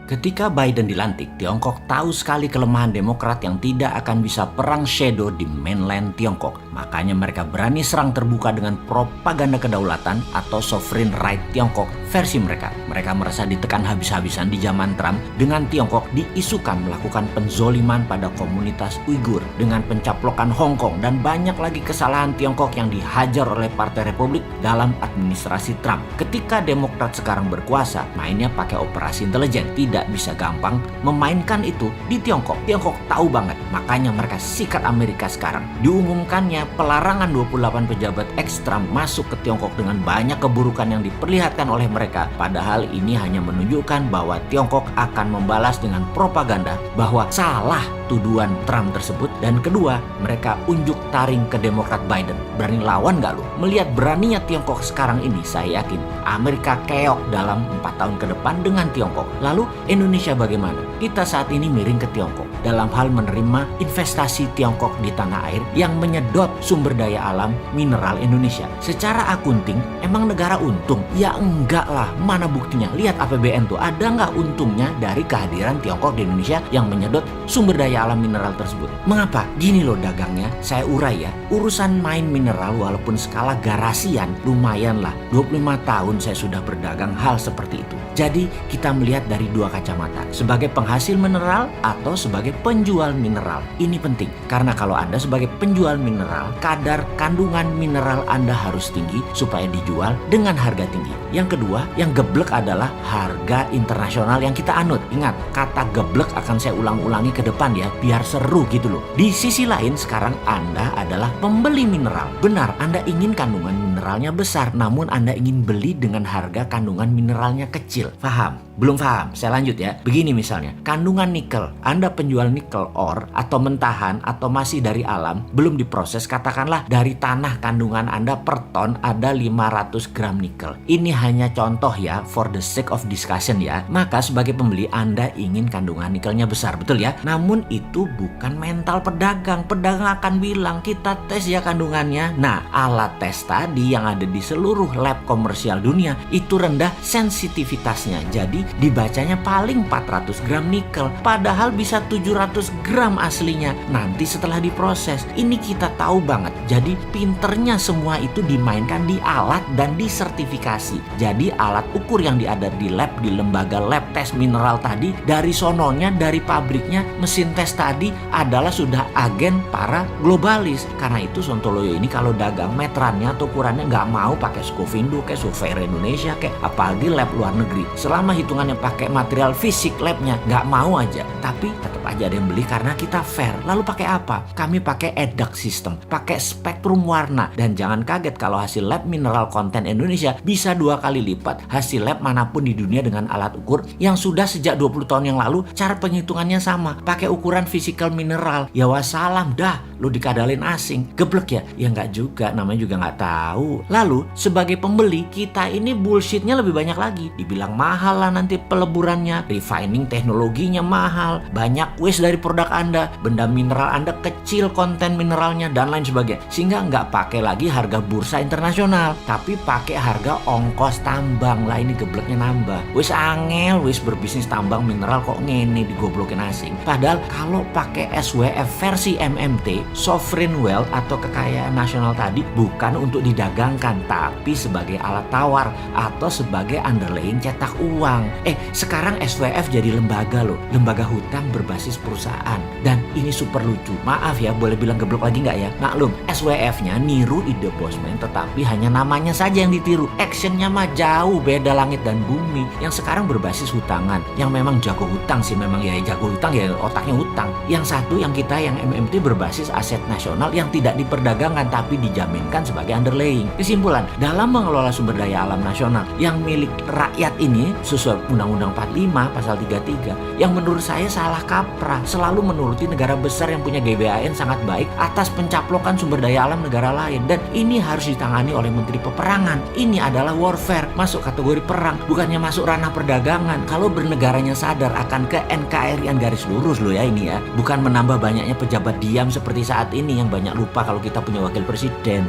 Ketika Biden dilantik, Tiongkok tahu sekali kelemahan Demokrat yang tidak akan bisa perang shadow di mainland Tiongkok. Makanya mereka berani serang terbuka dengan propaganda kedaulatan atau sovereign right Tiongkok versi mereka. Mereka merasa ditekan habis-habisan di zaman Trump dengan Tiongkok diisukan melakukan penzoliman pada komunitas Uighur dengan pencaplokan Hong Kong dan banyak lagi kesalahan Tiongkok yang dihajar oleh Partai Republik dalam administrasi Trump. Ketika Demokrat sekarang berkuasa, mainnya pakai operasi intelijen. Tidak bisa gampang memainkan itu di Tiongkok. Tiongkok tahu banget, makanya mereka sikat Amerika sekarang. Diumumkannya pelarangan 28 pejabat ex-Trump masuk ke Tiongkok dengan banyak keburukan yang diperlihatkan oleh mereka. Padahal ini hanya menunjukkan bahwa Tiongkok akan membalas dengan propaganda bahwa salah tuduhan Trump tersebut. Dan kedua, mereka unjuk taring ke Demokrat Biden. Berani lawan gak lu? Melihat beraninya Tiongkok sekarang ini, saya yakin Amerika keok dalam 4 tahun ke depan dengan Tiongkok. Lalu Indonesia bagaimana? Kita saat ini miring ke Tiongkok dalam hal menerima investasi Tiongkok di tanah air yang menyedot sumber daya alam mineral Indonesia. Secara akunting, emang negara untung? Ya enggak lah, mana buktinya? Lihat APBN tuh, ada nggak untungnya dari kehadiran Tiongkok di Indonesia yang menyedot sumber daya alam mineral tersebut? Mengapa? Gini loh dagangnya, saya urai ya. Urusan main mineral walaupun skala garasian lumayan lah. 25 tahun saya sudah berdagang hal seperti itu. Jadi kita melihat dari dua kacamata, sebagai penghasil mineral atau sebagai penjual mineral. Ini penting, karena kalau Anda sebagai penjual mineral, kadar kandungan mineral Anda harus tinggi supaya dijual dengan harga tinggi. Yang kedua, yang geblek adalah harga internasional yang kita anut. Ingat, kata geblek akan saya ulang-ulangi ke depan ya, biar seru gitu loh. Di sisi lain, sekarang Anda adalah pembeli mineral. Benar, Anda ingin kandungan mineralnya besar, namun Anda ingin beli dengan harga kandungan mineralnya kecil. Paham? Belum paham? Saya lanjut ya. Begini misalnya, kandungan nikel, Anda penjual nikel ore atau mentahan atau masih dari alam, belum diproses, katakanlah dari tanah kandungan Anda per ton ada 500 gram nikel. Ini hanya contoh ya, for the sake of discussion ya. Maka sebagai pembeli Anda ingin kandungan nikelnya besar, betul ya? Namun itu bukan mental pedagang. Pedagang akan bilang, kita tes ya kandungannya. Nah, alat tes tadi yang ada di seluruh lab komersial dunia itu rendah sensitivitasnya. Jadi dibacanya paling 400 gram nikel, padahal bisa 700 gram aslinya nanti setelah diproses. Ini kita tahu banget. Jadi pinternya semua itu dimainkan di alat dan di sertifikasi. Jadi alat ukur yang ada di lab, di lembaga lab tes mineral tadi, dari sononya, dari pabriknya, mesin tes tadi adalah sudah agen para globalis. Karena itu Sontoloyo ini kalau dagang meterannya atau ukurannya nggak mau pakai Scovindo kayak Surveyor Indonesia kayak apalagi lab luar negeri. Selama hitungannya pakai material fisik labnya, nggak mau aja. Tapi tetap aja ada yang beli karena kita fair. Lalu pakai apa? Kami pakai EDAC system, pakai spektrum warna. Dan jangan kaget kalau hasil lab mineral content Indonesia bisa 2 kali lipat hasil lab manapun di dunia dengan alat ukur yang sudah sejak 20 tahun yang lalu cara penghitungannya sama. Pakai ukuran physical mineral. Ya wassalam dah, lu dikadalin asing. Geblek ya? Ya nggak juga, namanya juga nggak tahu. Lalu sebagai pembeli, kita ini bullshitnya lebih banyak lagi. Dibilang mahal lah nanti peleburannya, refining teknologinya mahal, banyak waste dari produk Anda, benda mineral Anda kecil konten mineralnya dan lain sebagainya. Sehingga nggak pakai lagi harga bursa internasional, tapi pakai harga ongkos tambang. Lah ini gebleknya nambah. Wis angel, wis berbisnis tambang mineral kok ngene digoblokin asing. Padahal kalau pakai SWF versi MMT, sovereign wealth atau kekayaan nasional tadi bukan untuk didagangkan, tapi sebagai alat tawar atau sebagai underlying cetak uang. Sekarang SWF jadi lembaga loh, lembaga hutang berbasis perusahaan. Dan ini super lucu. Maaf ya, boleh bilang geblok lagi nggak ya? Maklum, SWF-nya niru ide Bosman, tetapi hanya namanya saja yang ditiru. Actionnya mah jauh beda langit dan bumi. Yang sekarang berbasis hutangan, yang memang jago hutang sih, memang ya jago hutang ya otaknya hutang. Yang satu yang kita yang MMT berbasis aset nasional yang tidak diperdagangkan tapi dijaminkan sebagai underlying. Kesimpulan, dalam mengelola sumber daya alam nasional yang milik rakyat ini sesuai Undang-Undang 45 pasal 33 yang menurut saya salah kaprah, selalu menuruti negara besar yang punya GBHN sangat baik atas pencaplokan sumber daya alam negara lain. Dan ini harus ditangani oleh Menteri Peperangan. Ini adalah warfare, masuk kategori perang, bukannya masuk ranah perdagangan. Kalau bernegaranya sadar akan ke NKRI-an garis lurus loh ya ini ya, bukan menambah banyaknya pejabat diam seperti saat ini yang banyak lupa kalau kita punya wakil presiden.